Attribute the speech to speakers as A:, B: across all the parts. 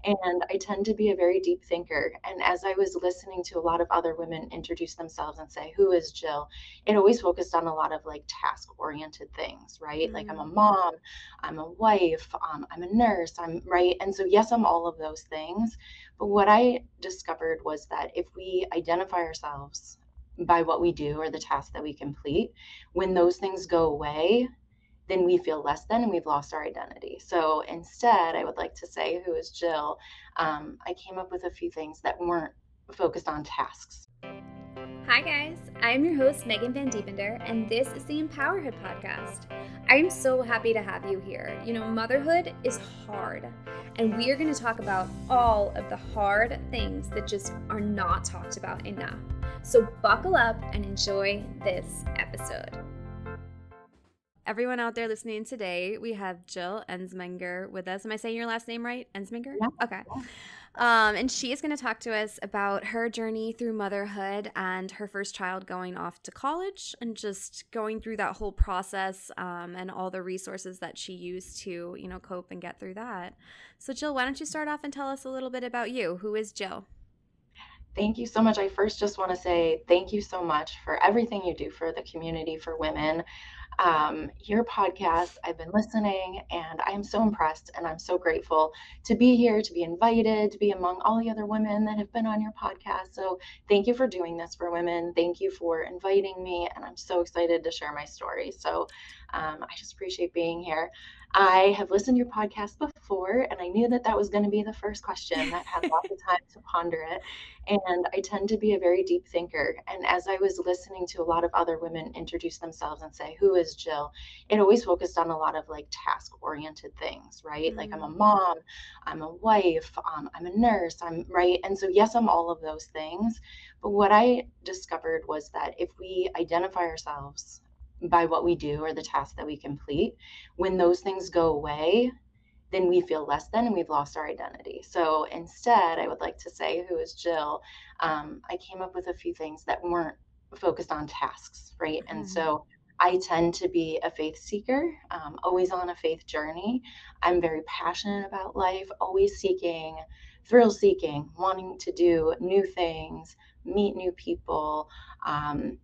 A: And I tend to be a very deep thinker. And as I was listening to a lot of other women introduce themselves and say, "Who is Jill?" it always focused on a lot of like task oriented things, right? Like I'm a
B: Mm,
A: mom, I'm a wife, I'm a nurse, I'm right. And so, yes, I'm all of those things. But what I discovered was that if we identify ourselves by what we do or the tasks that we complete, when those things go away, then we feel less than and we've lost our identity. So instead, I would like to say, "Who is Jill?" I came up with a few things that weren't focused on tasks.
B: Hi, guys. I'm your host, Megan Van Diepender, and this is the Empowerhood Podcast. I'm so happy to have you here. You know, motherhood is hard, and we are going to talk about all of the hard things that just are not talked about enough. So, buckle up and enjoy this episode. Everyone out there listening today, we have Jill Ensminger with us. Am I saying your last name right? Ensminger?
A: Yeah,
B: Okay.
A: yeah.
B: And she is going to talk to us about her journey through motherhood and her first child going off to college and just going through that whole process and all the resources that she used to, cope and get through that. So, Jill, why don't you start off and tell us a little bit about you? Who is Jill?
A: Thank you so much. I first just want to say thank you so much for everything you do for the community, for women. Your podcast, I've been listening and I am so impressed and I'm so grateful to be here, to be invited, to be among all the other women that have been on your podcast. So thank you for doing this for women. Thank you for inviting me. And I'm so excited to share my story. So I just appreciate being here. I have listened to your podcast before, and I knew that that was going to be the first question that had lots of time to ponder it. And I tend to be a very deep thinker. And as I was listening to a lot of other women introduce themselves and say, "Who is Jill?" it always focused on a lot of like task oriented things, right? Like I'm a
B: Mm,
A: mom, I'm a wife, I'm a nurse, I'm right. And so, yes, I'm all of those things. But what I discovered was that if we identify ourselves by what we do or the tasks that we complete, when those things go away, then we feel less than and we've lost our identity. So instead, I would like to say, "Who is Jill?" I came up with a few things that weren't focused on tasks, right? And
B: mhm,
A: so I tend to be a faith seeker, always on a faith journey. I'm very passionate about life, always seeking, thrill seeking, wanting to do new things, meet new people,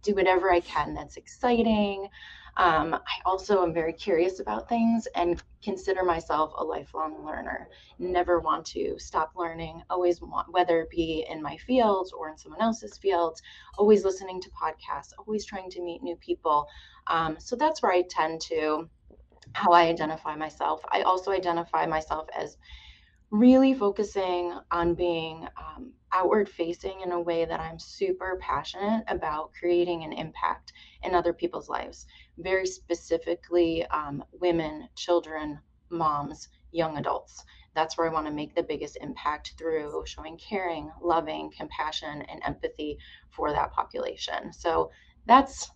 A: do whatever I can that's exciting. I also am very curious about things and consider myself a lifelong learner. Never want to stop learning, always want, whether it be in my field or in someone else's field, always listening to podcasts, always trying to meet new people. So that's where I tend to, how I identify myself. I also identify myself as really focusing on being outward facing in a way that I'm super passionate about creating an impact in other people's lives, very specifically women, children, moms, young adults. That's where I want to make the biggest impact through showing caring, loving, compassion, and empathy for that population. So that's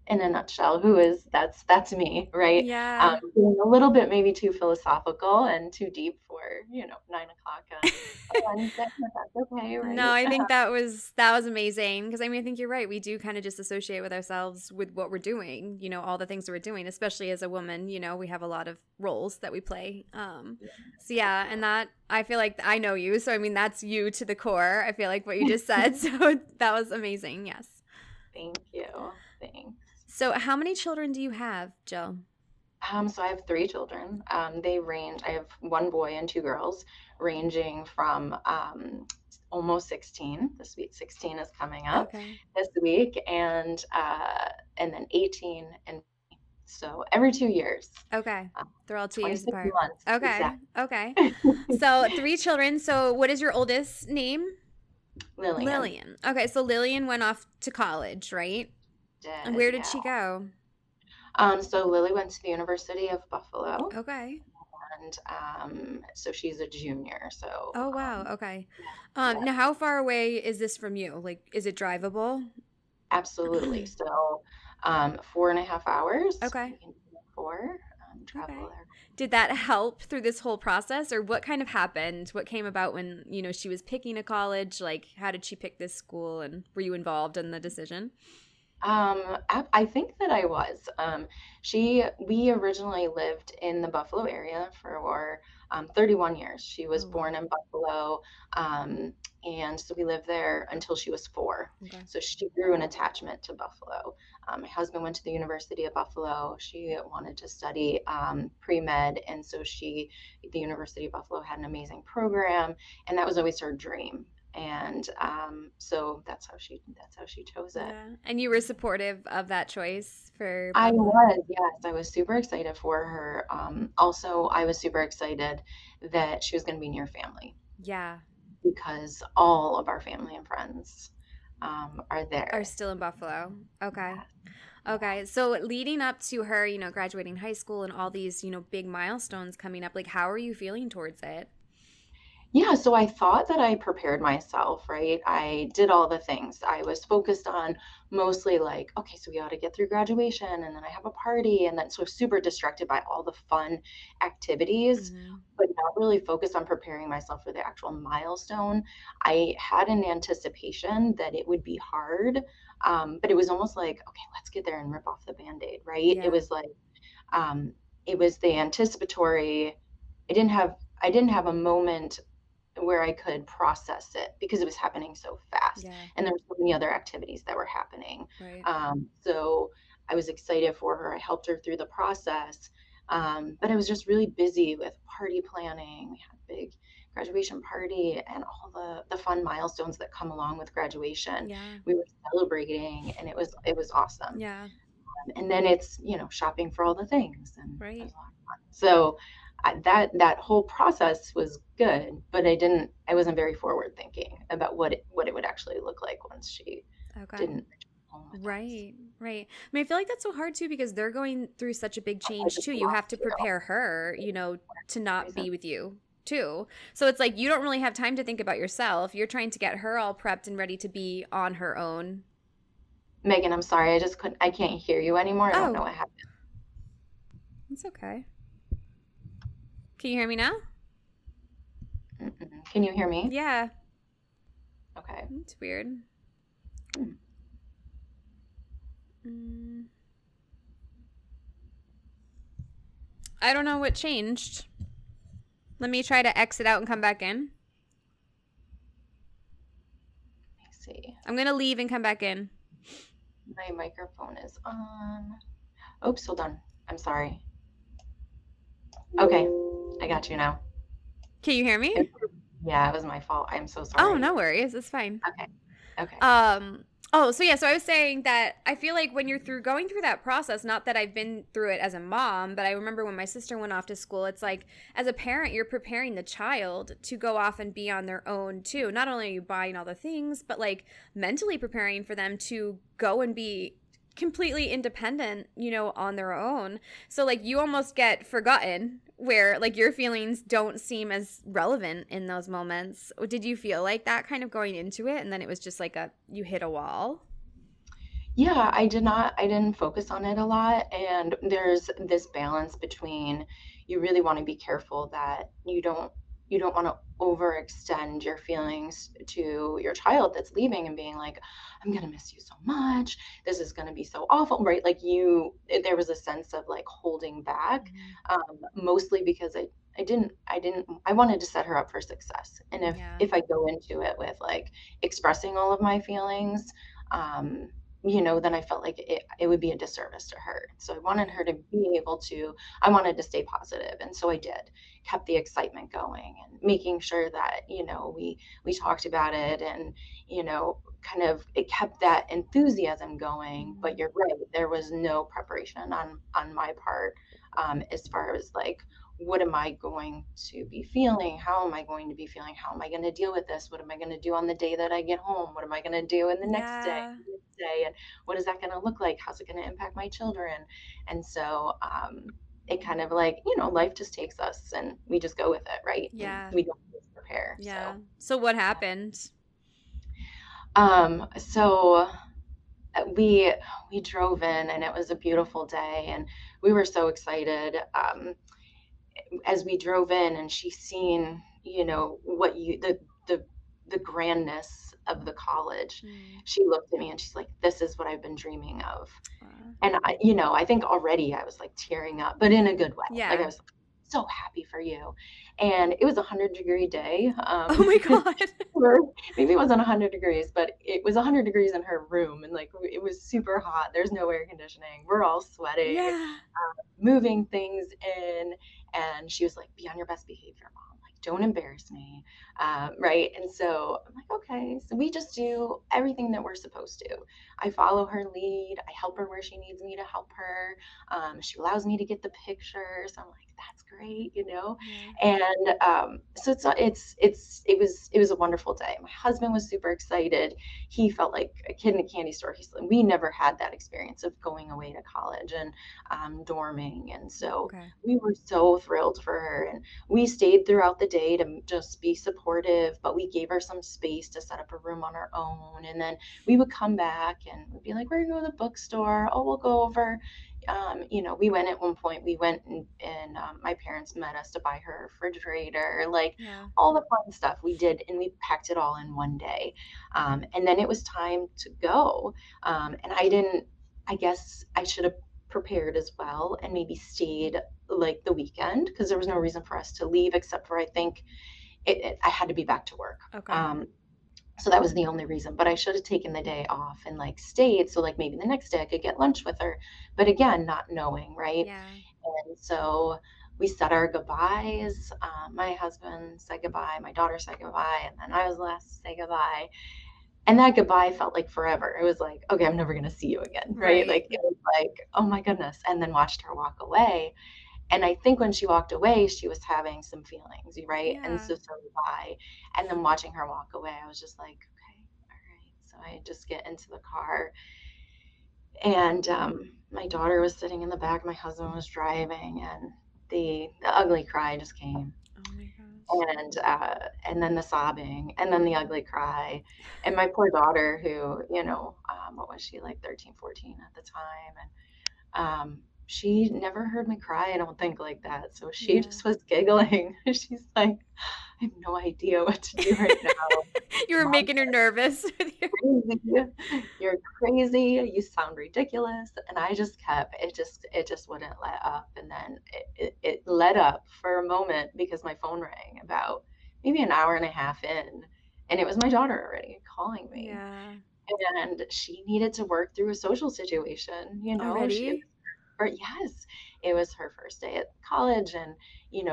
A: in a nutshell who is that's me, right?
B: yeah.
A: Being a little bit maybe too philosophical and too deep for 9 o'clock on a Wednesday, but that's okay,
B: No,
A: right?
B: I think that was amazing because I mean I think you're right. We do kind of just associate with ourselves with what we're doing, all the things that we're doing, especially as a woman, we have a lot of roles that we play. So yeah, and that I feel like I know you, so I mean that's you to the core. I feel like what you just said. So that was amazing. Yes.
A: Thank you. Thanks.
B: So how many children do you have, Jill?
A: So I have three children. They range. I have one boy and two girls, ranging from almost 16. The sweet 16 is coming up
B: Okay.
A: this week, and then 18, and so every 2 years,
B: Okay. They're all 2 years
A: 26
B: apart.
A: months
B: Okay.
A: exactly.
B: Okay. So three children. So what is your oldest name?
A: Lillian
B: Lillian. Okay, so Lillian went off to college, right? And
A: did,
B: where did
A: yeah.
B: she go?
A: So Lily went to the University of Buffalo,
B: Okay.
A: and so she's a junior. So
B: Oh, wow. Okay.
A: yeah,
B: Now how far away is this from you? Like, is it drivable?
A: absolutely. So 4.5 hours.
B: Okay.
A: We can do four
B: Okay.
A: travel there.
B: Did that help through this whole process, or what kind of happened? What came about when, she was picking a college? Like, how did she pick this school, and were you involved in the decision?
A: I think that I was. We originally lived in the Buffalo area for 31 years. She was
B: Oh, wow.
A: born in Buffalo, and so we lived there until she was 4.
B: Okay.
A: So she grew an attachment to Buffalo. My husband went to the University of Buffalo. She wanted to study pre-med, and so the University of Buffalo had an amazing program, and that was always her dream. And so that's how she chose it.
B: Yeah. And you were supportive of that choice for
A: I
B: Buffalo?
A: was, yes, I was super excited for her. Also, I was super excited that she was going to be near family
B: Yeah.
A: because all of our family and friends are
B: Are
A: there.
B: still in Buffalo. Okay.
A: Yes,
B: Okay.
A: yes.
B: So leading up to her, graduating high school and all these, big milestones coming up, like how are you feeling towards it?
A: Yeah, so I thought that I prepared myself, right? I did all the things. I was focused on mostly like, okay, so we got to get through graduation and then I have a party and then so super distracted by all the fun activities,
B: Hmm.
A: but not really focused on preparing myself for the actual milestone. I had an anticipation that it would be hard, but it was almost like, okay, let's get there and rip off the Band-Aid, right?
B: Yeah.
A: Um, it was the anticipatory. I didn't have a moment where I could process it because it was happening so fast.
B: Yeah.
A: And there were so many other activities that were happening.
B: Right.
A: So I was excited for her. I helped her through the process. But I was just really busy with party planning. We had a big graduation party and all the fun milestones that come along with graduation.
B: Yeah.
A: We were celebrating and it was awesome.
B: Yeah.
A: And then it's, shopping for all the things and it
B: Right.
A: was a lot of fun. So that whole process was good, but I wasn't very forward thinking about what it would actually look like once she
B: Okay.
A: didn't return home with us.
B: Right, right. I mean, I feel like that's so hard too because they're going through such a big
A: I
B: change
A: just
B: too. You have
A: lost
B: to
A: you.
B: prepare her, to not
A: Reason.
B: be with you too. So it's like you don't really have time to think about yourself. You're trying to get her all prepped and ready to be on her own.
A: Megan, I'm sorry. I can't hear you anymore. I don't know
B: Oh,
A: what happened.
B: it's okay. Can you hear me now?
A: Mm-mm. Can you hear me?
B: Yeah,
A: Okay.
B: it's weird.
A: Hmm.
B: Mm, I don't know what changed. Let me try to exit out and come back in.
A: Let me see.
B: I'm going to leave and come back in.
A: My microphone is on. Oops, hold on. I'm sorry. Okay, I got you now.
B: Can you hear me?
A: Yeah, it was my fault. I'm so
B: Oh,
A: sorry.
B: no worries. It's fine.
A: Okay. Okay.
B: Um, oh, so yeah, so I was saying that I feel like when you're going through that process, not that I've been through it as a mom, but I remember when my sister went off to school, it's like as a parent, you're preparing the child to go off and be on their own too. Not only are you buying all the things, but like mentally preparing for them to go and be completely independent, on their own. So like you almost get forgotten where like your feelings don't seem as relevant in those moments. Did you feel like that kind of going into it and then it was just like you hit a wall?
A: Yeah, I didn't focus on it a lot. And there's this balance between you really want to be careful that you don't want to overextend your feelings to your child that's leaving and being like, I'm gonna miss you so much. This is gonna be so awful, right? Like there was a sense of like holding back,
B: Mhm.
A: mostly because I wanted to set her up for success. And if
B: Yeah.
A: if I go into it with like expressing all of my feelings, um, then I felt like it would be a disservice to her. So I wanted
B: Right.
A: her to be able to, I wanted to stay positive. And so I did, kept the excitement going and making sure that, we talked about it and, kind of it kept that enthusiasm going. But
B: Mhm.
A: you're right, there was no preparation on my part, as far as like, what am I going to be feeling? How am I going to be feeling? How am I going to deal with this? What am I going to do on the day that I get home? What am I going to do in the next day?
B: Yeah.
A: And what is that going to look like? How's it going to impact my children? And so it kind of like, life just takes us and we just go with it, right? And
B: Yeah.
A: we don't always prepare.
B: Yeah.
A: So,
B: So what happened?
A: so we drove in and it was a beautiful day and we were so excited. As we drove in and she seen, what the grandness of the college,
B: Mm.
A: she looked at me and she's like, this is what I've been dreaming of.
B: Uh,
A: And I think already I was like tearing up, but in a good way. Like I
B: yeah.
A: was so happy for you. And it was a 100-degree day.
B: Oh my God.
A: Maybe it wasn't 100 degrees, but it was 100 degrees in her room. And like, it was super hot. There's no air conditioning. We're all sweating,
B: Yeah.
A: moving things in. And she was like, be on your best behavior, mom. Like, don't embarrass me. Right. And so I'm like, okay. So we just do everything that we're supposed to. I follow her lead. I help her where she needs me to help her. She allows me to get the pictures. I'm like, that's great, you know?
B: Yeah.
A: And so it was a wonderful day. My husband was super excited. He felt like a kid in a candy store. We never had that experience of going away to college and dorming. And so
B: Okay.
A: we were so thrilled for her. And we stayed throughout the day to just be supportive, but we gave her some space to set up a room on her own. And then we would come back and we'd be like, we're going to go to the bookstore. Oh, we'll go over. We went at one point, we went and my parents met us to buy her a refrigerator, like
B: Yeah.
A: all the fun stuff we did, and we packed it all in one day. And then it was time to go. And I guess I should have prepared as well and maybe stayed like the weekend because there was no reason for us to leave except for I think I had to be back to work.
B: Okay.
A: So that was the only reason, but I should have taken the day off and like stayed. So like maybe the next day I could get lunch with her, but again, not knowing, right?
B: Yeah.
A: And so we said our goodbyes. My husband said goodbye, my daughter said goodbye, and then I was the last to say goodbye. And that goodbye felt like forever. It was like, okay, I'm never going to see you again, right?
B: Right.
A: Like, it was like, oh my goodness. And then watched her walk away. And I think when she walked away, she was having some feelings, right? And
B: Yeah.
A: so did I. And then watching her walk away, I was just like, okay, all right. So I just get into the car, and my daughter was sitting in the back, my husband was driving, and the ugly cry just came,
B: Oh my gosh.
A: and then the sobbing, and then the ugly cry, and my poor daughter, who what was she, like 13, 14 at the time, and she never heard me cry, I don't think, like that. So she
B: Yeah.
A: just was giggling. She's like, I have no idea what to do right now.
B: You were
A: Mom,
B: making her nervous with your.
A: crazy. You're crazy. You sound ridiculous. And I just kept it just wouldn't let up. And then it let up for a moment because my phone rang about maybe an hour and a half in. And it was my daughter already calling me.
B: Yeah.
A: And she needed to work through a social situation,
B: Already?
A: yes, it was her first day at college, and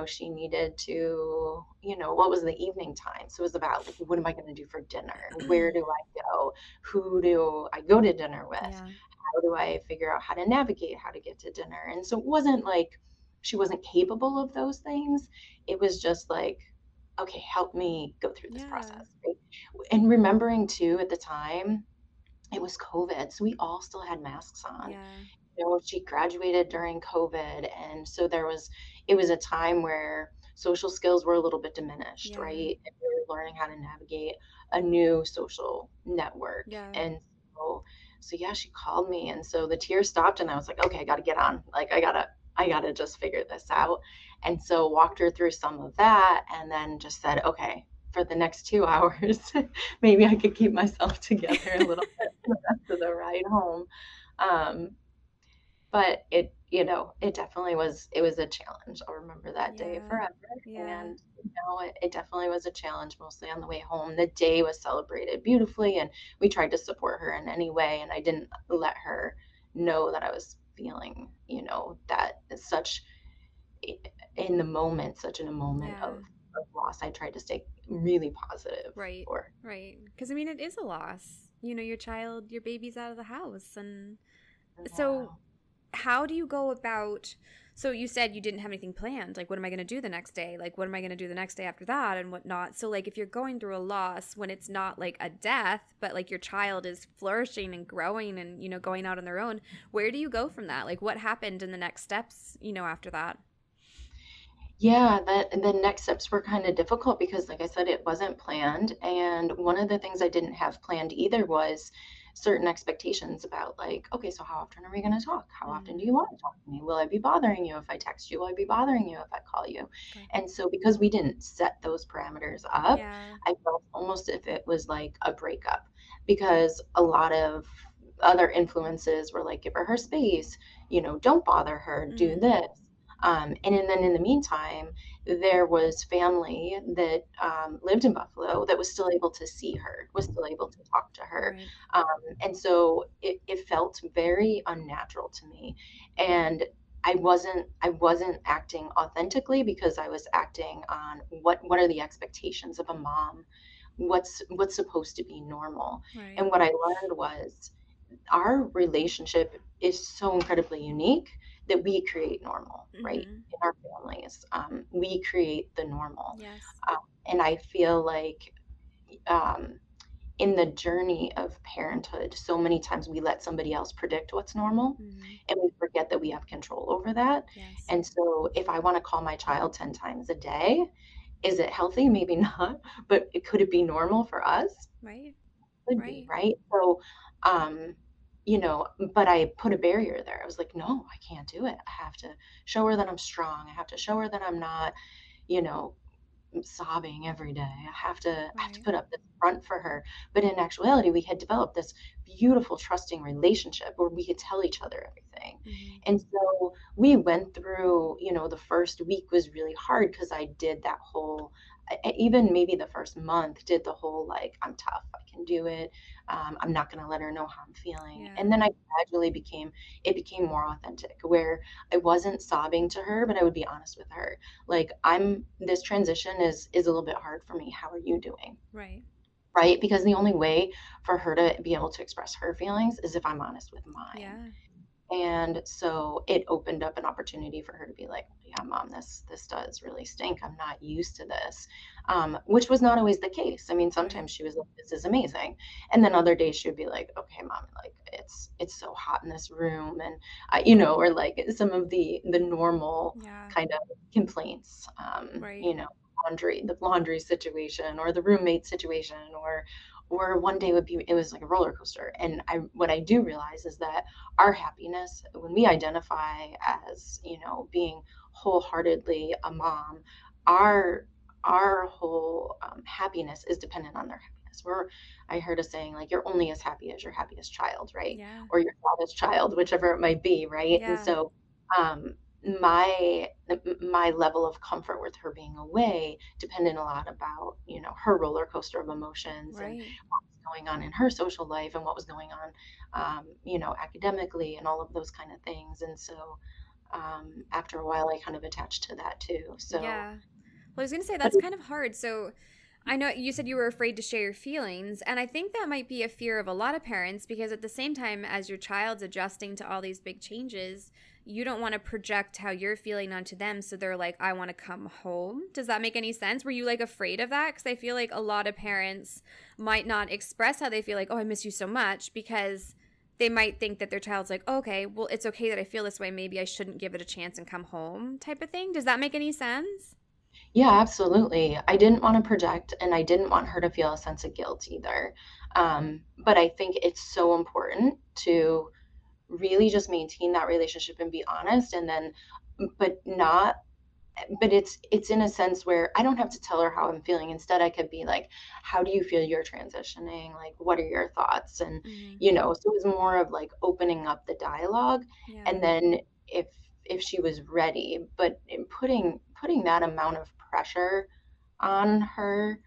A: she needed to, what was the evening time, so it was about like, what am I going to do for dinner, where do I go, who do I go to dinner with,
B: Yeah.
A: how do I figure out how to navigate how to get to dinner. And so it wasn't like she wasn't capable of those things, it was just like, okay, help me go through this
B: Yeah.
A: process, right? And remembering too, at the time it was COVID, so we all still had masks on.
B: Yeah.
A: She graduated during COVID, and so it was a time where social skills were a little bit diminished,
B: Yeah.
A: right? And we were learning how to navigate a new social network.
B: Yeah.
A: And so yeah, she called me, and so the tears stopped, and I was like, okay, I got to get on. Like, I gotta just figure this out. And so walked her through some of that, and then just said, okay, for the next 2 hours, maybe I could keep myself together a little bit for the rest of the ride home. Um, but it definitely it was a challenge. I'll remember that day
B: Yeah.
A: forever.
B: Yeah.
A: And it definitely was a challenge, mostly on the way home. The day was celebrated beautifully, and we tried to support her in any way, and I didn't let her know that I was feeling, that is such in the moment, such in a moment
B: Yeah.
A: of loss. I tried to stay really positive
B: Right.
A: for.
B: Right. Because I mean, it is a loss. Your child, your baby's out of the house. And so,
A: Yeah.
B: how do you go about? So, you said you didn't have anything planned. Like, what am I going to do the next day? Like, what am I going to do the next day after that and whatnot? So, like, if you're going through a loss when it's not like a death, but like your child is flourishing and growing and, going out on their own, where do you go from that? Like, what happened in the next steps, after that?
A: Yeah, the next steps were kind of difficult because, like I said, it wasn't planned. And one of the things I didn't have planned either was certain expectations about, like, okay, so how often are we going to talk? How often do
B: Mm,
A: you want to talk to me? Will I be bothering you if I text you? Will I be bothering you if I call you?
B: okay.
A: And so, because we didn't set those parameters up,
B: Yeah.
A: I felt almost if it was like a breakup because a lot of other influences were like, give her space, don't bother her, do
B: Mm,
A: this. And then in the meantime, there was family that lived in Buffalo that was still able to see her, was still able to talk to her.
B: Right.
A: Um, and so it felt very unnatural to me. And I wasn't acting authentically because I was acting on what are the expectations of a mom, what's supposed to be normal.
B: Right.
A: And what I learned was our relationship is so incredibly unique that we create normal, right?
B: Mm-hmm.
A: In our families, we create the normal.
B: Yes.
A: And I feel like um, in the journey of parenthood, so many times we let somebody else predict what's normal
B: Mm-hmm.
A: and we forget that we have control over that.
B: Yes.
A: And so if I want to call my child 10 times a day, is it healthy? Maybe not, but could it be normal for us?
B: Right.
A: Could be,
B: Right.
A: right? So, um, but I put a barrier there. I was like, no, I can't do it. I have to show her that I'm strong. I have to show her that I'm not, you know, sobbing every day. I have to
B: Right.
A: put up this front for her. But in actuality, we had developed this beautiful, trusting relationship where we could tell each other everything.
B: Mm-hmm.
A: And so we went through, the first week was really hard because I did that whole, even maybe the first month, did the whole like, I'm tough, I can do it. I'm not going to let her know how I'm feeling.
B: Yeah.
A: And then I gradually it became more authentic where I wasn't sobbing to her, but I would be honest with her like this transition is a little bit hard for me. How are you doing?
B: Right.
A: Right? Because the only way for her to be able to express her feelings is if I'm honest with mine.
B: Yeah.
A: And so it opened up an opportunity for her to be like, yeah, mom, this does really stink. I'm not used to this, which was not always the case. I mean,
B: Right.
A: sometimes she was like, this is amazing. And then other days she would be like, okay, mom, like it's so hot in this room. And, or like some of the normal
B: Yeah.
A: kind of complaints,
B: Right.
A: the laundry situation or the roommate situation or one day it was like a roller coaster. And what I do realize is that our happiness, when we identify as, being wholeheartedly a mom, our our whole happiness is dependent on their happiness. I heard a saying like you're only as happy as your happiest child, right?
B: Yeah.
A: Or your saddest child, whichever it might be, right? And
B: Yeah.
A: so um, my level of comfort with her being away depended a lot about her roller coaster of emotions and
B: Right.
A: what was going on in her social life and what was going on academically and all of those kind of things. And so after a while, I kind of attached to that too. So,
B: Yeah. Well, I was going to say
A: but
B: that's kind of hard. So, I know you said you were afraid to share your feelings, and I think that might be a fear of a lot of parents because at the same time as your child's adjusting to all these big changes, you don't want to project how you're feeling onto them. So they're like, I want to come home. Does that make any sense? Were you like afraid of that? Because I feel like a lot of parents might not express how they feel like, oh, I miss you so much because they might think that their child's like, oh, okay, well, it's okay that I feel this way. Maybe I shouldn't give it a chance and come home type of thing. Does that make any sense?
A: yeah, absolutely. I didn't want to project and I didn't want her to feel a sense of guilt either. But I think it's so important to really just maintain that relationship and be honest and then, but not but it's in a sense where I don't have to tell her how I'm feeling. Instead, I could be like, "How do you feel you're transitioning? Like, what are your thoughts?" And
B: Mm-hmm.
A: so it was more of like opening up the dialogue,
B: Yeah.
A: and then if she was ready, but in putting that amount of pressure on her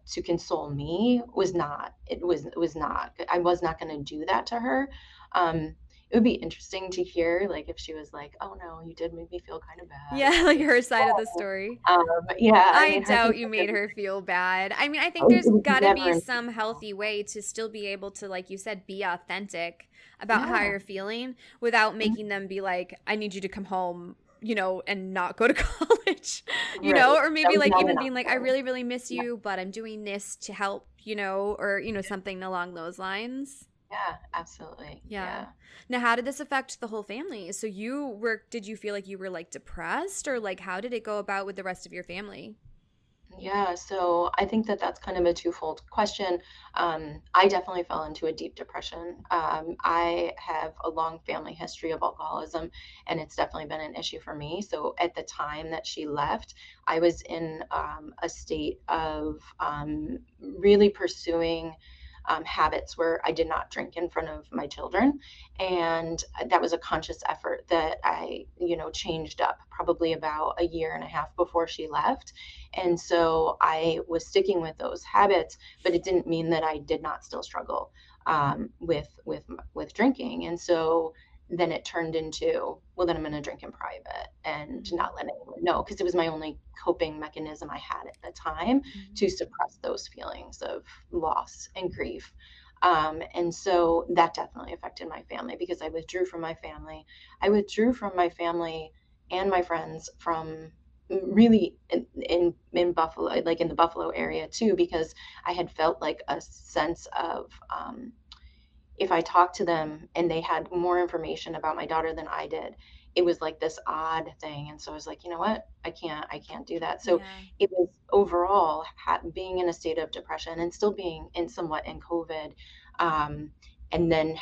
A: to console me was not. It was not. I was not going to do that to her. It would be interesting to hear like if she was like, "Oh no, you did make me feel kind of bad," or
B: Yeah, like
A: something.
B: her side of the story.
A: Um, yeah, I
B: I
A: mean, her
B: doubt
A: thing
B: you
A: was
B: made her feel bad. I mean, I think
A: it
B: there's
A: was
B: got to
A: never
B: be some
A: intentional.
B: healthy way to still be able to, like you said, be authentic about how
A: Yeah,
B: you're feeling without
A: mhm,
B: making them be like, I need you to come home, and not go to college,
A: right.
B: or
A: That
B: maybe
A: was
B: like
A: not
B: even
A: an
B: being like, I
A: option.
B: really, really miss
A: Yeah,
B: you, but I'm doing this to help, or, something along those lines.
A: yeah, absolutely.
B: Yeah.
A: Yeah.
B: Now, how did this affect the whole family? So did you feel like you were like depressed or like how did it go about with the rest of your family?
A: Yeah, so I think that that's kind of a twofold question. I definitely fell into a deep depression. I have a long family history of alcoholism, and it's definitely been an issue for me. So at the time that she left, I was in a state of really pursuing habits where I did not drink in front of my children. And that was a conscious effort that I, changed up probably about a year and a half before she left. And so I was sticking with those habits, but it didn't mean that I did not still struggle with drinking. And so then it turned into, well, then I'm going to drink in private and not let anyone know, because it was my only coping mechanism I had at the time to suppress those feelings of loss and grief. And so that definitely affected my family, because I withdrew from my family. I withdrew from my family and my friends from really in Buffalo, like in the Buffalo area too, because I had felt like a sense of, if I talked to them and they had more information about my daughter than I did, it was like this odd thing. And so I was like, you know what? I can't do that. So
B: Yeah.
A: it was overall being in a state of depression and still being somewhat in COVID. Um, and then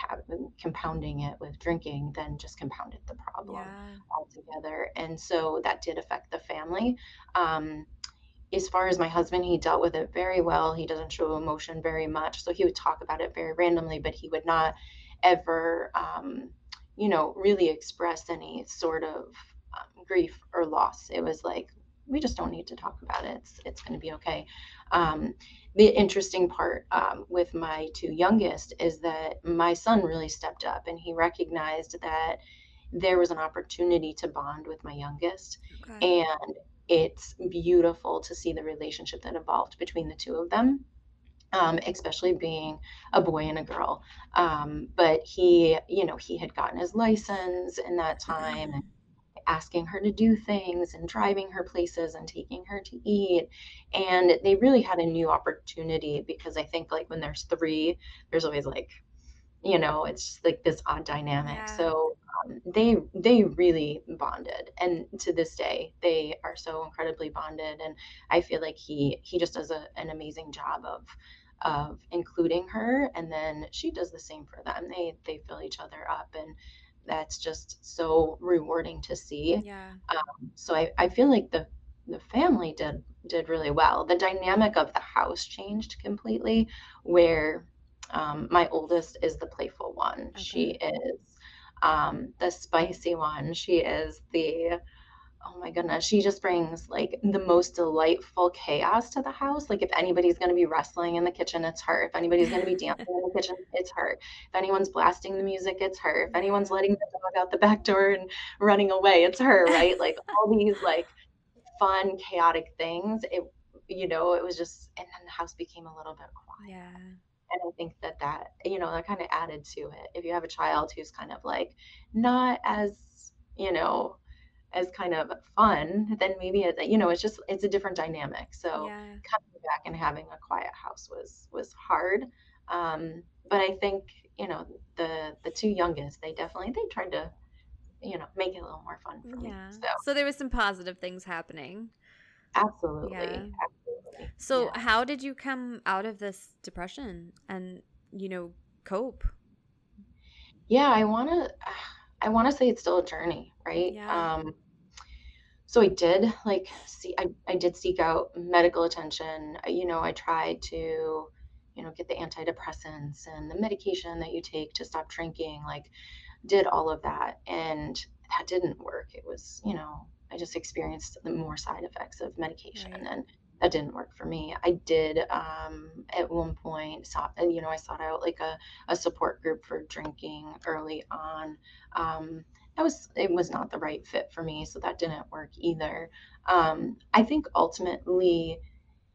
A: compounding it with drinking, then just compounded the problem
B: Yeah.
A: altogether. And so that did affect the family. Um, as far as my husband, he dealt with it very well. He doesn't show emotion very much. So he would talk about it very randomly, but he would not ever, really express any sort of grief or loss. It was like, we just don't need to talk about it. It's going to be okay. Um, the interesting part with my two youngest is that my son really stepped up, and he recognized that there was an opportunity to bond with my youngest.
B: Okay.
A: And it's beautiful to see the relationship that evolved between the two of them, especially being a boy and a girl. But he had gotten his license in that time, and asking her to do things and driving her places and taking her to eat. And they really had a new opportunity, because I think like when there's three, there's always like, it's just like this odd dynamic.
B: Yeah.
A: So they really bonded, and to this day they are so incredibly bonded. And I feel like he just does an amazing job of including her, and then she does the same for them. They fill each other up, and that's just so rewarding to see.
B: Yeah.
A: So I feel like the family did really well. The dynamic of the house changed completely, where my oldest is the playful one. She
B: Okay.
A: is the spicy one. She is the, oh my goodness, she just brings like the most delightful chaos to the house. Like if anybody's going to be wrestling in the kitchen, it's her. If anybody's going to be dancing in the kitchen, it's her. If anyone's blasting the music, it's her. If anyone's
B: Yeah.
A: letting the dog out the back door and running away, it's her, right? Like all these like fun, chaotic things. It was just, and then the house became a little bit quiet.
B: Yeah.
A: And I think that kind of added to it. If you have a child who's kind of like not as, as kind of fun, then maybe it's a different dynamic. So
B: Yeah.
A: coming back and having a quiet house was hard. But I think, the two youngest, they tried to, make it a little more fun for me.
B: Yeah.
A: So
B: So there was some positive things happening. Yeah.
A: absolutely, absolutely.
B: So
A: Yeah.
B: how did you come out of this depression and, cope?
A: Yeah, I want to say it's still a journey, right?
B: Yeah.
A: So I did I did seek out medical attention. I tried to, get the antidepressants and the medication that you take to stop drinking, like did all of that. And that didn't work. It was, I just experienced the more side effects of medication,
B: Right.
A: and that didn't work for me. I did, at one point, I sought out like a support group for drinking early on. Um, it was not the right fit for me, so that didn't work either. I think ultimately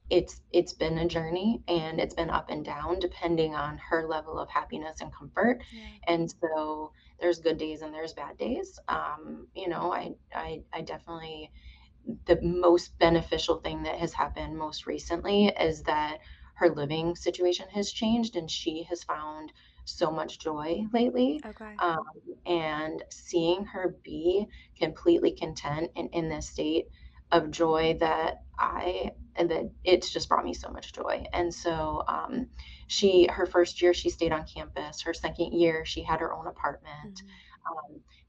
A: it's been a journey, and it's been up and down depending on her level of happiness and comfort.
B: Yeah.
A: And so there's good days and there's bad days. I definitely, the most beneficial thing that has happened most recently is that her living situation has changed, and she has found so much joy lately.
B: Okay.
A: Um, and seeing her be completely content and in this state of joy, and that it's just brought me so much joy. And so her first year she stayed on campus. Her second year she had her own apartment.
B: Mhm.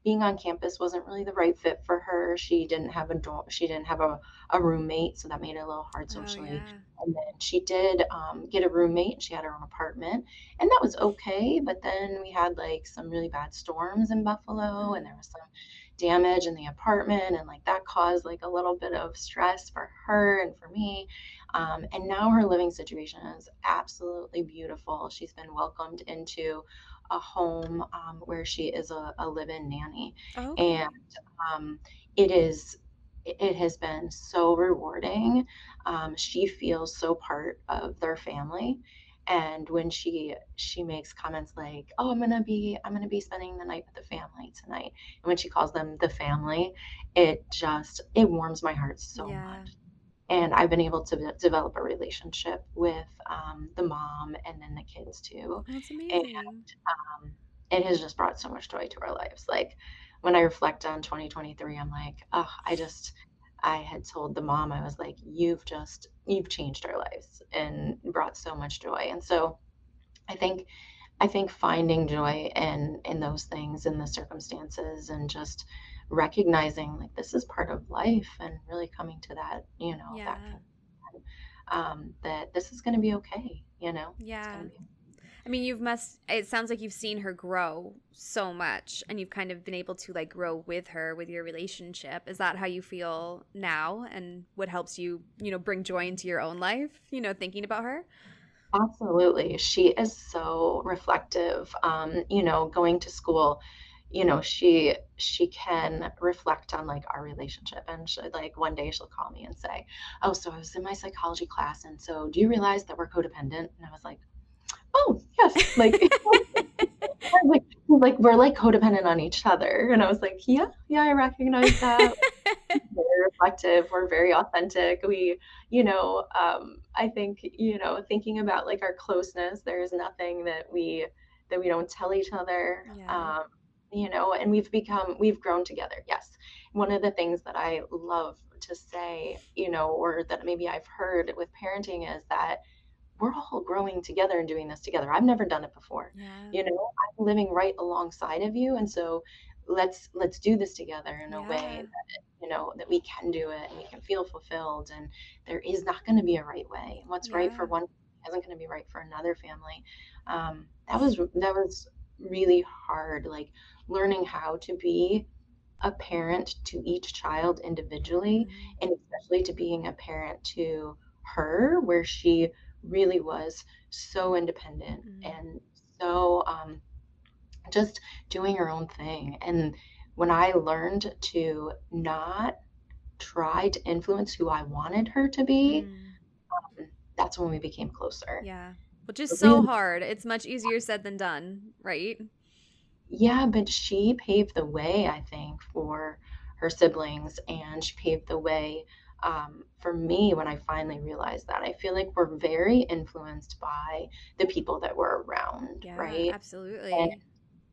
A: Being on campus wasn't really the right fit for her. She didn't have a roommate, so that made it a little hard
B: Oh,
A: socially.
B: yeah.
A: And then she did get a roommate. She had her own apartment, and that was okay. But then we had like some really bad storms in Buffalo, and there
B: Mm.
A: was some damage in the apartment, and like that caused like a little bit of stress for her and for me. And now her living situation is absolutely beautiful. She's been welcomed into a home where she is a live-in nanny, and
B: Okay.
A: um, it is it has been so rewarding. She feels so part of their family, and when she makes comments like, "Oh, I'm gonna be spending the night with the family tonight," and when she calls them the family, it warms my heart so
B: Yeah.
A: much. And I've been able to develop a relationship with the mom and then the kids too,
B: That's
A: and
B: amazing.
A: it has just brought so much joy to our lives. Like when I reflect on 2023, I'm like, oh, I had told the mom, I was like, you've changed our lives and brought so much joy. And so I think I think finding joy in those things, in the circumstances, and just recognizing like this is part of life, and really coming to that, that
B: Yeah.
A: that this is going to be okay. It's going
B: Yeah.
A: to be.
B: I mean, it sounds like you've seen her grow so much and you've kind of been able to like grow with her with your relationship. Is that how you feel now and what helps you, bring joy into your own life, thinking about her?
A: Absolutely. She is so reflective. Going to school, she can reflect on like our relationship. And like one day she'll call me and say, "Oh, so I was in my psychology class, and so do you realize that we're codependent?" And I was like, "Oh, yes." Like we're like codependent on each other. And I was like, "Yeah, yeah, I recognize that." Very reflective. We're very authentic. I think, thinking about like our closeness, there's nothing that we don't tell each other.
B: Yeah.
A: And we've grown together. Yes. One of the things that I love to say, or that maybe I've heard with parenting is that we're all growing together and doing this together. I've never done it before.
B: Yeah.
A: I'm living right alongside of you. And so let's do this together in a way
B: Yeah.
A: that we can do it and we can feel fulfilled, and there is not going to be a right way, and what's right for
B: Yeah.
A: one isn't going to be right for another family. That was really hard, like learning how to be a parent to each child individually,
B: Mhm.
A: and especially to being a parent to her, where she really was so independent
B: Mhm.
A: and so just doing her own thing. And when I learned to not try to influence who I wanted her to be,
B: Mm.
A: that's when we became closer.
B: Yeah. Which is so
A: Really,
B: hard. It's much easier said than done, right?
A: yeah, but she paved the way, I think, for her siblings, and she paved the way for me when I finally realized that. I feel like we're very influenced by the people that we're around,
B: Yeah,
A: right? And
B: absolutely.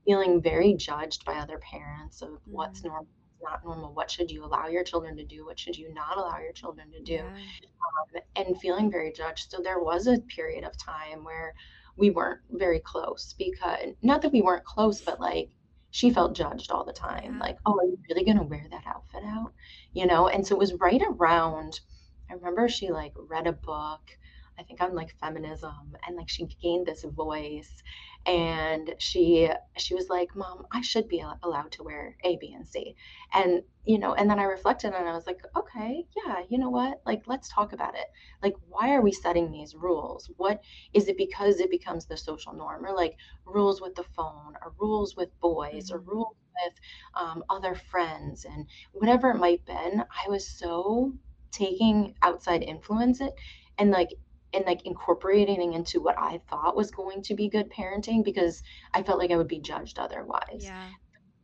A: feeling very judged by other parents of what's
B: Mm.
A: normal, what's not normal, what should you allow your children to do, what should you not allow your children to do,
B: Yeah.
A: and feeling very judged. So there was a period of time where we weren't very close, because not that we weren't close, but like she felt judged all the time.
B: Yeah.
A: Like, oh, are you really going to wear that outfit out? And so it was right around, I remember she like read a book, I think on like feminism, and like she gained this voice, and she was like, "Mom, I should be allowed to wear A, B, and C." And then I reflected and I was like, okay, yeah, you know what? Like, let's talk about it. Like, why are we setting these rules? What is it, because it becomes the social norm, or like rules with the phone, or rules with boys, or
B: Mhm.
A: rules with other friends, and whatever it might been. I was so taking outside influence it, and like incorporating into what I thought was going to be good parenting, because I felt like I would be judged otherwise.
B: Yeah.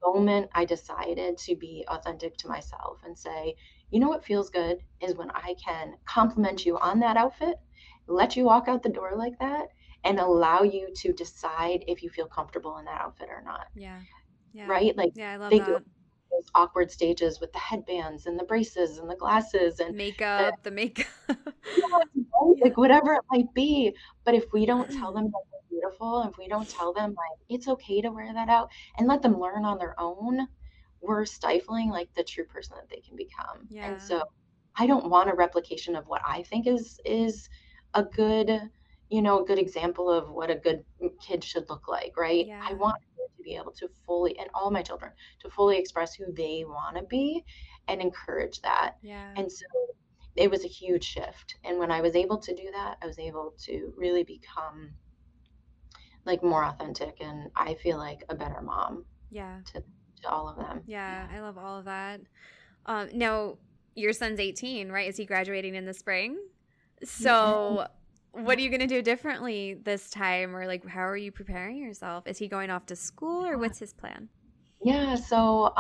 A: Moment I decided to be authentic to myself and say, you know what feels good is when I can compliment you on that outfit, let you walk out the door like that, and allow you to decide if you feel comfortable in that outfit or not.
B: Yeah. Yeah.
A: Right? Like
B: Yeah, I love
A: they go
B: that.
A: those awkward stages with the headbands and the braces and the glasses and the
B: Makeup, the makeup.
A: right?
B: Yeah.
A: Like whatever it might be. But if we don't tell them that beautiful, if we don't tell them like it's okay to wear that out and let them learn on their own, we're stifling like the true person that they can become. And
B: Yeah.
A: so I don't want a replication of what I think is a good, a good example of what a good kid should look like, right? I
B: Yeah.
A: want them to be able to fully, and all my children, to fully express who they want to be and encourage that.
B: Yeah.
A: And so it was a huge shift. And when I was able to do that, I was able to really become like more authentic and I feel like a better mom
B: Yeah.
A: to all of them.
B: Yeah.
A: Yeah.
B: I love all of that. Now, your son's 18, right? Is he graduating in the spring?
A: He is.
B: So, what are you going to do differently this time? Or, like, how are you preparing yourself? Is he going off to school or what's his plan?
A: Yeah, so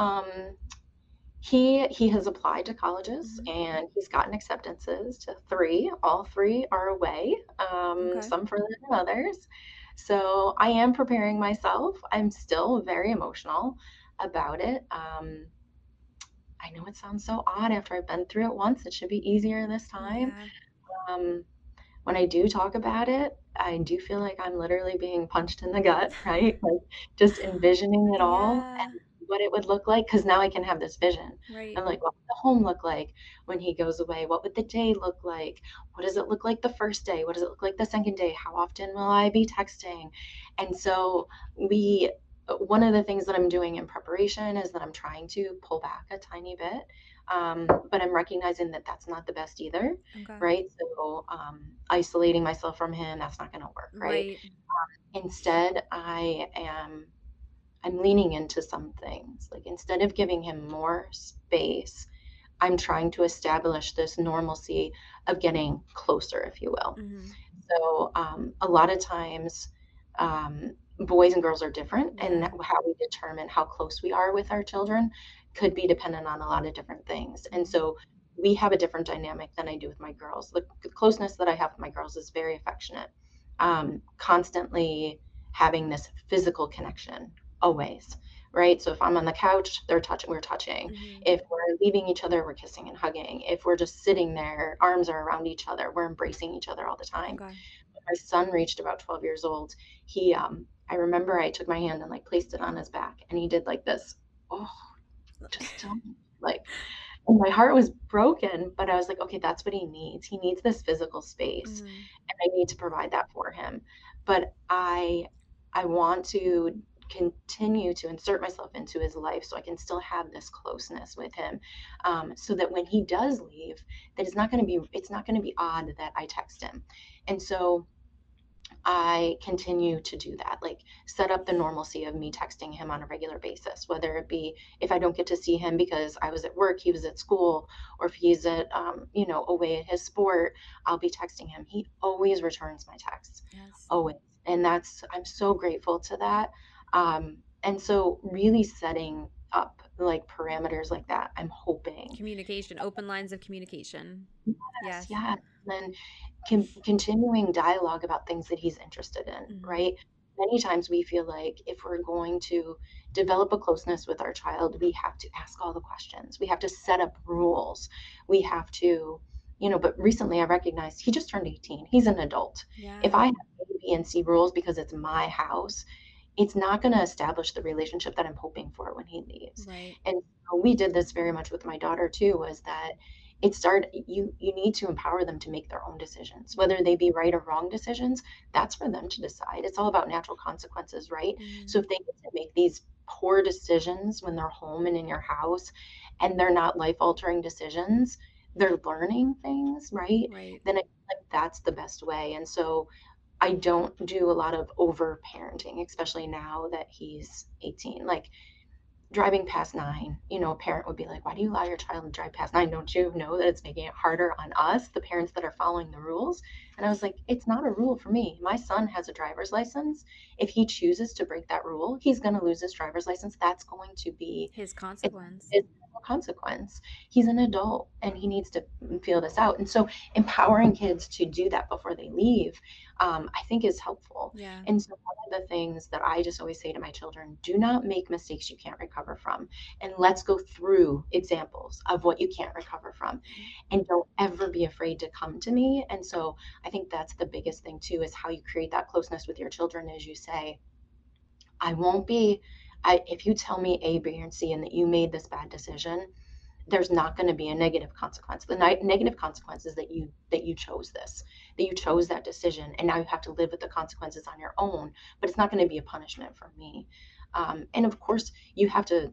A: he has applied to colleges
B: Hmm.
A: and he's gotten acceptances to three. All three are away,
B: Okay.
A: some further than others. So I am preparing myself. I'm still very emotional about it. I know it sounds so odd after I've been through it once. It should be easier this time.
B: Yeah.
A: Um, when I do talk about it, I do feel like I'm literally being punched in the gut, right? Like just envisioning it all
B: Yeah.
A: and what it would look like. Because now I can have this vision.
B: Right.
A: I'm like, what would the home look like when he goes away? What would the day look like? What does it look like the first day? What does it look like the second day? How often will I be texting? And so one of the things that I'm doing in preparation is that I'm trying to pull back a tiny bit. But I'm recognizing that that's not the best either,
B: Okay.
A: right? So isolating myself from him, that's not going to work, right?
B: Right.
A: Instead, I'm leaning into some things. Like instead of giving him more space, I'm trying to establish this normalcy of getting closer, if you will.
B: Hmm.
A: So a lot of times, boys and girls are different, and
B: Yeah.
A: how we determine how close we are with our children could be dependent on a lot of different things. And
B: Hmm.
A: so we have a different dynamic than I do with my girls. The closeness that I have with my girls is very affectionate, constantly having this physical connection always. Right. So if I'm on the couch, they're touching, we're touching.
B: Hmm.
A: If we're leaving each other, we're kissing and hugging. If we're just sitting there, arms are around each other, we're embracing each other all the time.
B: Okay.
A: My son reached about 12 years old, he I remember I took my hand and like placed it on his back and he did like this, oh, just don't like, and my heart was broken, but I was like, okay, that's what he needs. He needs this physical space
B: Hmm.
A: and I need to provide that for him. But I want to continue to insert myself into his life so I can still have this closeness with him, so that when he does leave, that it's not going to be odd that I text him. And so I continue to do that, like set up the normalcy of me texting him on a regular basis, whether it be if I don't get to see him because I was at work, he was at school, or if he's at, away at his sport, I'll be texting him. He always returns my texts,
B: Yes.
A: always. And I'm so grateful to that. And so really setting up like parameters like that, I'm hoping.
B: Communication, open lines of communication.
A: Yes,
B: Yes.
A: yes. And then continuing dialogue about things that he's interested in,
B: Hmm.
A: right? Many times we feel like if we're going to develop a closeness with our child, we have to ask all the questions. We have to set up rules. We have to, but recently I recognized he just turned 18. He's an adult. If
B: Yeah.
A: I have A, B, and C rules because it's my house, it's not going to establish the relationship that I'm hoping for when he leaves.
B: Right.
A: And so we did this very much with my daughter too, was that it started you need to empower them to make their own decisions, whether they be right or wrong decisions. That's for them to decide. It's all about natural consequences, right?
B: Hmm.
A: So if they get to make these poor decisions when they're home and in your house and they're not life altering decisions, they're learning things, right?
B: Right.
A: Then I feel like that's the best way. And so I don't do a lot of over parenting, especially now that he's 18. Like driving past 9, a parent would be like, why do you allow your child to drive past 9? Don't you know that it's making it harder on us, the parents that are following the rules? And I was like, it's not a rule for me. My son has a driver's license. If he chooses to break that rule, he's going to lose his driver's license. That's going to be
B: His
A: it's
B: consequence.
A: his consequence. He's an adult and he needs to feel this out. And so empowering kids to do that before they leave, I think is helpful.
B: Yeah.
A: And so one of the things that I just always say to my children, do not make mistakes you can't recover from. And let's go through examples of what you can't recover from. And don't ever be afraid to come to me. And so I think that's the biggest thing too, is how you create that closeness with your children. As you say, I won't be, if you tell me A, B, and C and that you made this bad decision, there's not going to be a negative consequence. The negative consequence is that you chose this, that you chose that decision, and now you have to live with the consequences on your own. But it's not going to be a punishment from me. And of course, you have to.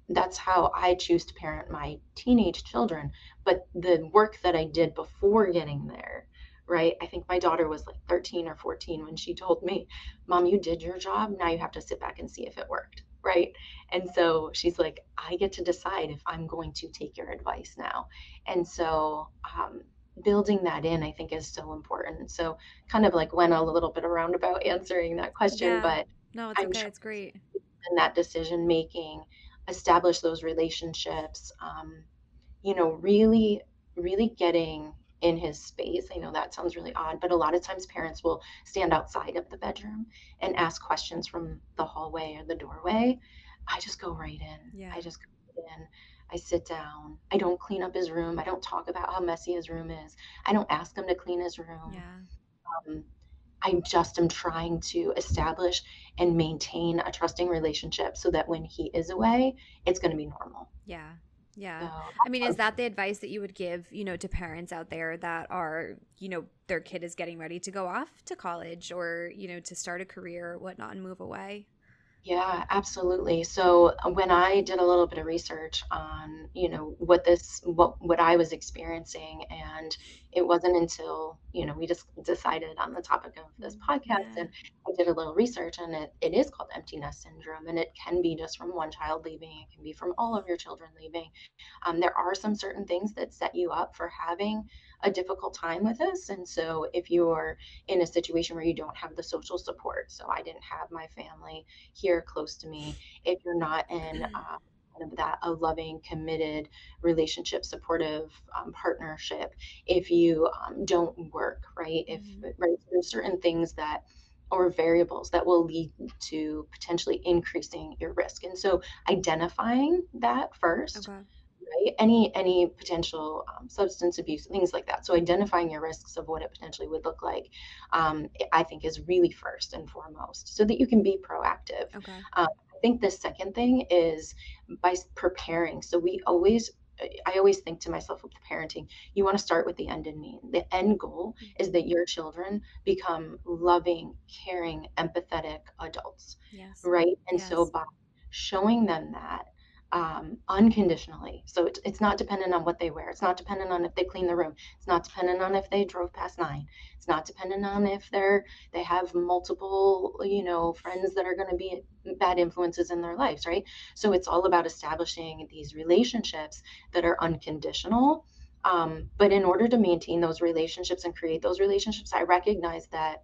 A: That's how I choose to parent my teenage children. But the work that I did before getting there, right? I think my daughter was like 13 or 14 when she told me, Mom, you did your job. Now you have to sit back and see if it worked. Right. And so she's like, I get to decide if I'm going to take your advice now. And so, building that in, I think, is so important. So, kind of like went a little bit around about answering that question,
B: Yeah.
A: but
B: No, it's
A: I'm
B: okay.
A: trying
B: It's great.
A: in that decision making, establish those relationships, really, really getting in his space. I know that sounds really odd, but a lot of times parents will stand outside of the bedroom and ask questions from the hallway or the doorway. I just go right in.
B: Yeah.
A: I just go right in. I sit down. I don't clean up his room. I don't talk about how messy his room is. I don't ask him to clean his room.
B: Yeah.
A: Um, I just am trying to establish and maintain a trusting relationship so that when he is away, it's going to be normal.
B: Yeah.
A: So
B: Yeah. I mean, is that the advice that you would give, to parents out there that are, their kid is getting ready to go off to college or, to start a career or whatnot and move away?
A: yeah, absolutely. So when I did a little bit of research on, what I was experiencing, and it wasn't until, we just decided on the topic of this podcast,
B: Yeah.
A: and I did a little research, and it is called empty nest syndrome, and it can be just from one child leaving, it can be from all of your children leaving. There are some certain things that set you up for having a difficult time with this. And so if you're in a situation where you don't have the social support, so I didn't have my family here close to me, if you're not in kind of that a loving, committed relationship, supportive partnership, if you don't work, right? If
B: Mhm.
A: right, there's certain things that or variables that will lead to potentially increasing your risk. And so identifying that first,
B: Okay.
A: right? Any potential substance abuse, things like that. So identifying your risks of what it potentially would look like, I think, is really first and foremost, so that you can be proactive.
B: Okay.
A: I think the second thing is by preparing. So I always think to myself with parenting, you want to start with the end in mean. The end goal is that your children become loving, caring, empathetic adults,
B: Yes.
A: right? And so
B: Yes.
A: by showing them that unconditionally. So it's not dependent on what they wear. It's not dependent on if they clean the room. It's not dependent on if they drove past 9. It's not dependent on if they have multiple, friends that are going to be bad influences in their lives, right? So it's all about establishing these relationships that are unconditional. But in order to maintain those relationships and create those relationships, I recognize that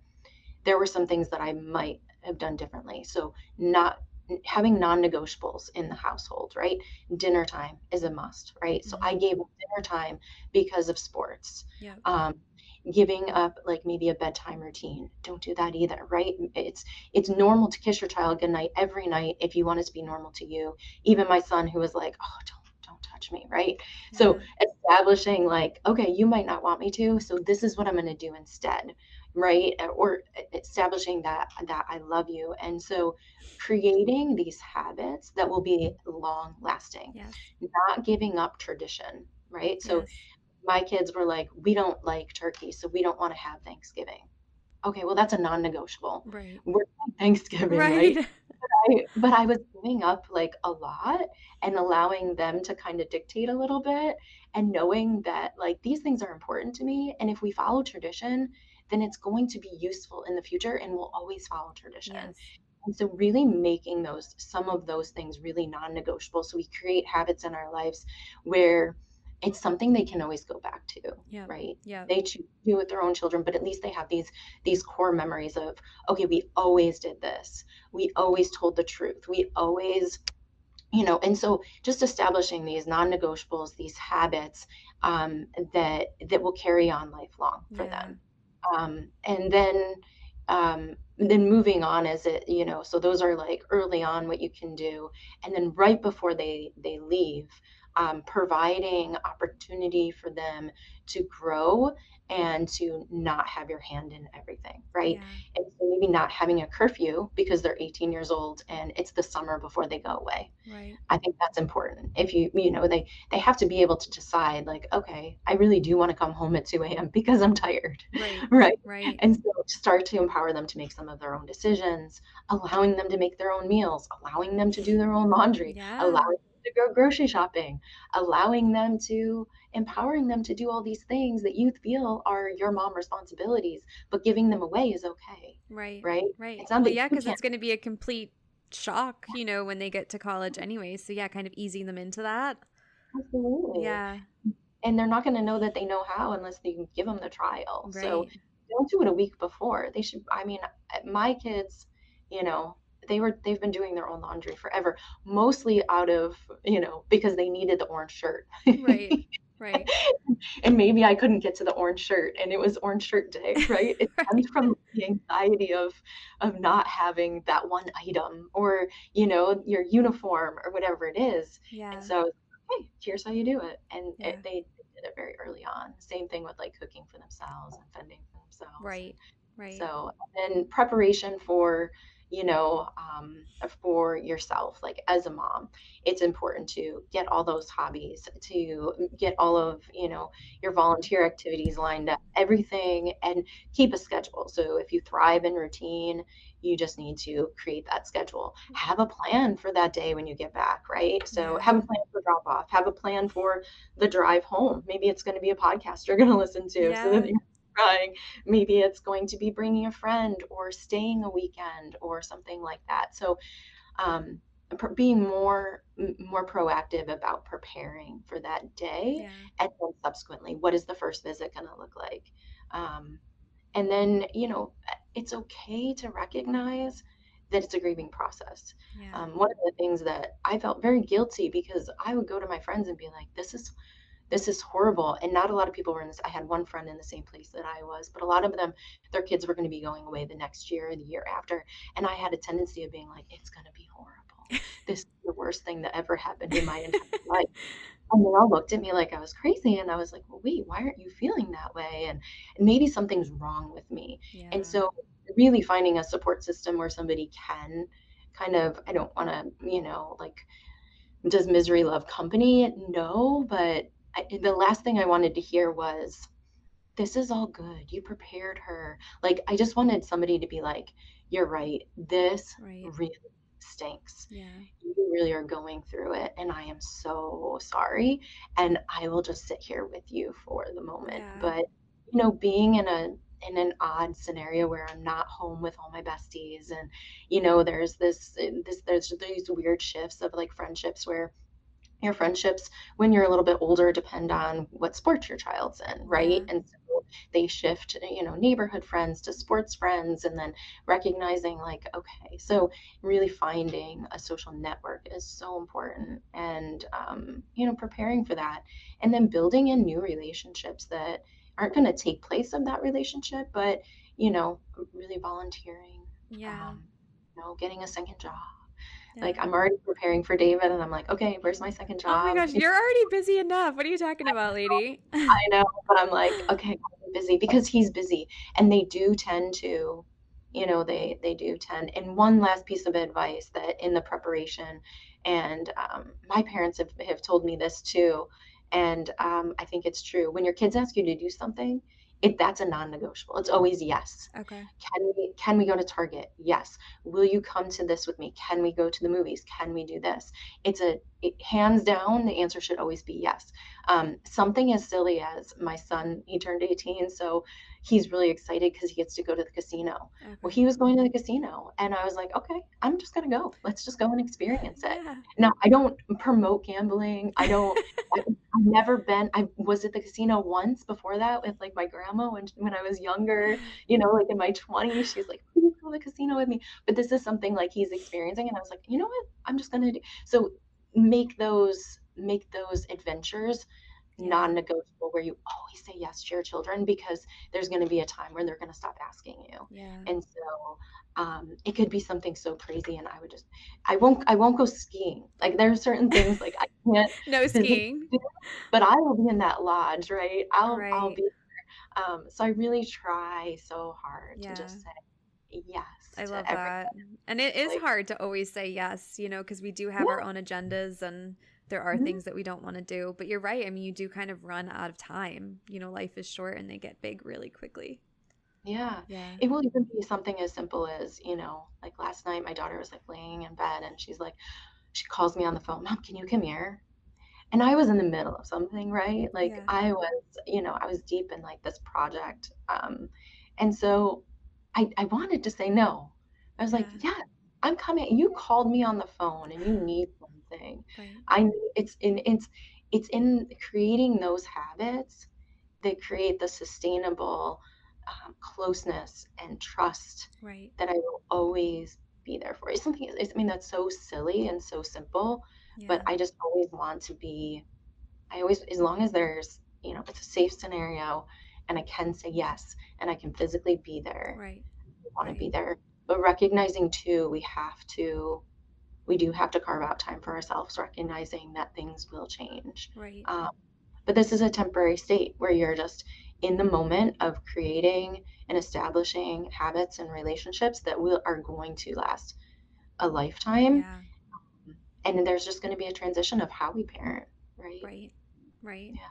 A: there were some things that I might have done differently. So not having non-negotiables in the household, right? Dinner time is a must, right? So I
B: Mhm.
A: gave up dinner time because of sports.
B: Yep.
A: Um, Giving up like maybe a bedtime routine. Don't do that either, right? It's normal to kiss your child goodnight every night if you want it to be normal to you. Even my son, who was like, oh, don't touch me, right? So
B: Yeah.
A: establishing like, okay, you might not want me to, so this is what I'm going to do instead, right? Or establishing that I love you. And so creating these habits that will be long lasting,
B: Yes.
A: not giving up tradition, right? So
B: Yes.
A: my kids were like, we don't like turkey, so we don't want to have Thanksgiving. Okay, well, that's a non-negotiable.
B: Right.
A: We're doing Thanksgiving, right?
B: Right.
A: But I was giving up like a lot and allowing them to kind of dictate a little bit, and knowing that like these things are important to me. And if we follow tradition, then it's going to be useful in the future and we'll always follow tradition.
B: Yes.
A: And so really making some of those things really non-negotiable. So we create habits in our lives where it's something they can always go back to,
B: Yep.
A: right?
B: Yep.
A: They choose to do with their own children, but at least they have these core memories of, okay, we always did this. We always told the truth. We always And so just establishing these non-negotiables, these habits, that will carry on lifelong for
B: Yeah.
A: them. And then moving on as so those are like early on what you can do. And then right before they leave, providing opportunity for them to grow and to not have your hand in everything, right?
B: Yeah.
A: And so maybe not having a curfew because they're 18 years old and it's the summer before they go away.
B: Right.
A: I think that's important. If they have to be able to decide, like, okay, I really do want to come home at 2 a.m. because I'm tired,
B: Right.
A: right?
B: Right.
A: And so start to empower them to make some of their own decisions, allowing them to make their own meals, allowing them to do their own laundry, allowing
B: Yeah.
A: them to go grocery shopping, empowering them to do all these things that you feel are your mom responsibilities, but giving them away is okay,
B: Right.
A: right?
B: Right.
A: It's not
B: Well,
A: that
B: yeah,
A: you
B: because
A: can't.
B: it's going to be a complete shock, when they get to college anyway. So, yeah, kind of easing them into that.
A: Absolutely.
B: Yeah.
A: And they're not going to know that they know how unless you give them the trial. So
B: Right.
A: don't do it a week before. They should. I mean, my kids, you know, they've been doing their own laundry forever, mostly out of because they needed the orange shirt.
B: Right. Right.
A: And maybe I couldn't get to the orange shirt and it was orange shirt day, right? It
B: Right.
A: stems from the anxiety of not having that one item, or your uniform or whatever it is. And
B: Yeah.
A: so, hey, here's how you do it. And
B: Yeah.
A: they did it very early on. Same thing with like cooking for themselves and fending for themselves.
B: Right. Right.
A: So, and preparation for yourself, like as a mom, it's important to get all those hobbies, to get all of, your volunteer activities lined up, everything, and keep a schedule. So if you thrive in routine, you just need to create that schedule. Have a plan for that day when you get back, right? So have a
B: Yeah.
A: plan for drop off, have a plan for the drive home. Maybe it's going to be a podcast you're going to listen to so that
B: Yeah.
A: you're crying. Maybe it's going to be bringing a friend or staying a weekend or something like that. So um, being more proactive about preparing for that day,
B: Yeah.
A: and then subsequently, what is the first visit going to look like? Um, and then it's okay to recognize that it's a grieving process.
B: Yeah.
A: One of the things that I felt very guilty, because I would go to my friends and be like, this is horrible. And not a lot of people were in this. I had one friend in the same place that I was, but a lot of them, their kids were going to be going away the next year or the year after. And I had a tendency of being like, it's going to be horrible. This is the worst thing that ever happened in my entire life. And they all looked at me like I was crazy. And I was like, well, wait, why aren't you feeling that way? And maybe something's wrong with me. And
B: Yeah.
A: so really finding a support system where somebody can kind of, I don't want to, like, does misery love company? No, but the last thing I wanted to hear was, this is all good. You prepared her. Like, I just wanted somebody to be like, you're right. This
B: Right.
A: really stinks.
B: Yeah.
A: You really are going through it. And I am so sorry. And I will just sit here with you for the moment.
B: Yeah.
A: But, being in an odd scenario where I'm not home with all my besties, and there's there's these weird shifts of like friendships where your friendships when you're a little bit older depend on what sport your child's in, right?
B: Yeah.
A: And so they shift, neighborhood friends to sports friends, and then recognizing like, okay, so really finding a social network is so important, and preparing for that, and then building in new relationships that aren't going to take place of that relationship, but you know really volunteering,
B: Yeah.
A: um, getting a second job. Like,
B: Yeah.
A: I'm already preparing for David, and I'm like, okay, where's my second
B: Oh my
A: job?
B: gosh, you're already busy enough. What are you talking about, lady?
A: I know, but I'm like, okay, I'm busy because he's busy, and they do tend to, they do tend. And one last piece of advice that in the preparation, and my parents have told me this too, and I think it's true. When your kids ask you to do something, that's a non-negotiable. It's always yes.
B: Okay.
A: Can we go to Target? Yes. Will you come to this with me? Can we go to the movies? Can we do this? Hands down, the answer should always be yes. Something as silly as my son, he turned 18, so he's really excited because he gets to go to the casino. Well,
B: Okay.
A: he was going to the casino, and I was like, okay, I'm just gonna go. Let's just go and experience it.
B: Yeah.
A: Now, I don't promote gambling. I've never been. I was at the casino once before that with like my grandma when I was younger, like in my 20s. She's like, please go to the casino with me. But this is something like he's experiencing. And I was like, you know what? I'm just going to do. So make those adventures
B: Yeah.
A: non-negotiable, where you always say yes to your children, because there's going to be a time where they're going to stop asking you.
B: Yeah.
A: And so it could be something so crazy, and I won't go skiing. Like, there are certain things like I can't
B: No
A: physically
B: skiing.
A: do, but I will be in that lodge, right? I'll
B: Right.
A: be so I really try so hard to
B: Yeah.
A: just say yes
B: I
A: to
B: love
A: everything.
B: that. And it is
A: Like,
B: hard to always say yes, because we do have our
A: yeah.
B: own agendas and there are
A: Mhm.
B: things that we don't want to do. But you're right. I mean, you do kind of run out of time. Life is short and they get big really quickly.
A: Yeah.
B: Yeah.
A: It will even be something as simple as, like last night, my daughter was like laying in bed, and she calls me on the phone, Mom, can you come here? And I was in the middle of something, right? Like,
B: Yeah.
A: I was deep in like this project. And so I wanted to say no. I was like,
B: Yeah.
A: yeah, I'm coming. You called me on the phone and you need something.
B: Right.
A: It's in creating those habits that create the sustainable closeness and trust
B: Right.
A: that I will always be there for. I mean, that's so silly and so simple, but
B: Yeah.
A: I just always want to be, as long as it's a safe scenario and I can say yes and I can physically be there,
B: Right.
A: I want to
B: Right.
A: be there. But recognizing too, we do have to carve out time for ourselves, recognizing that things will change.
B: Right.
A: Um, but this is a temporary state where you're just in the moment of creating and establishing habits and relationships that are going to last a lifetime.
B: Yeah.
A: And then there's just going to be a transition of how we parent, right?
B: Right. Right.
A: Yeah.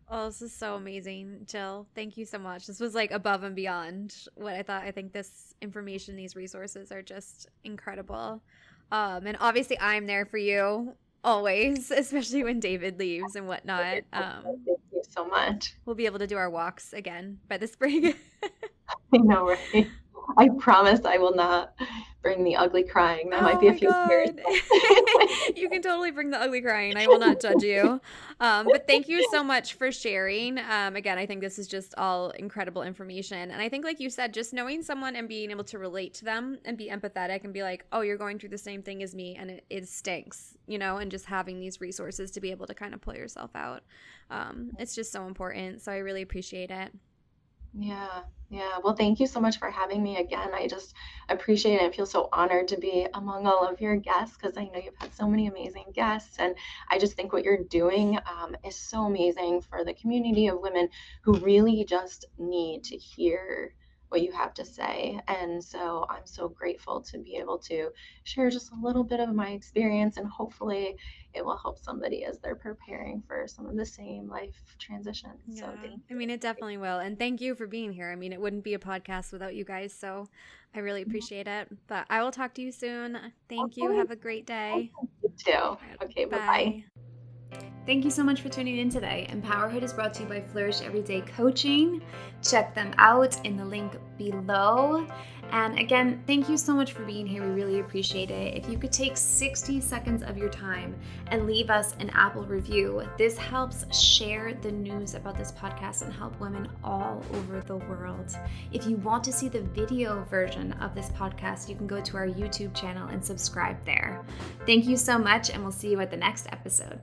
B: Oh, this is so amazing, Jill. Thank you so much. This was like above and beyond what I thought. I think this information, these resources are just incredible. And obviously, I'm there for you always, especially when David leaves and whatnot.
A: Thank you so much.
B: We'll be able to do our walks again by the spring.
A: I know, right? I promise I will not bring the ugly crying. That might
B: Oh
A: be a
B: my
A: few years.
B: God. You can totally bring the ugly crying. I will not judge you. But thank you so much for sharing. Again, I think this is just all incredible information. And I think, like you said, just knowing someone and being able to relate to them and be empathetic and be like, oh, you're going through the same thing as me and it stinks, and just having these resources to be able to kind of pull yourself out. It's just so important. So I really appreciate it.
A: Yeah, yeah. Well, thank you so much for having me again. I just appreciate it. I feel so honored to be among all of your guests, because I know you've had so many amazing guests. And I just think what you're doing is so amazing for the community of women who really just need to hear what you have to say. And so I'm so grateful to be able to share just a little bit of my experience, and hopefully it will help somebody as they're preparing for some of the same life transitions. So
B: Yeah,
A: thank
B: I mean, it definitely will. And thank you for being here. I mean, it wouldn't be a podcast without you guys. So I really
A: you.
B: appreciate it. But I will talk to you soon. Thank you.
A: Okay.
B: Have a great day.
A: You too.
B: All right,
A: Okay, bye-bye.
B: bye. Thank you so much for tuning in today. Empowerhood is brought to you by Flourish Everyday Coaching. Check them out in the link below. And again, thank you so much for being here. We really appreciate it. If you could take 60 seconds of your time and leave us an Apple review, this helps share the news about this podcast and help women all over the world. If you want to see the video version of this podcast, you can go to our YouTube channel and subscribe there. Thank you so much, and we'll see you at the next episode.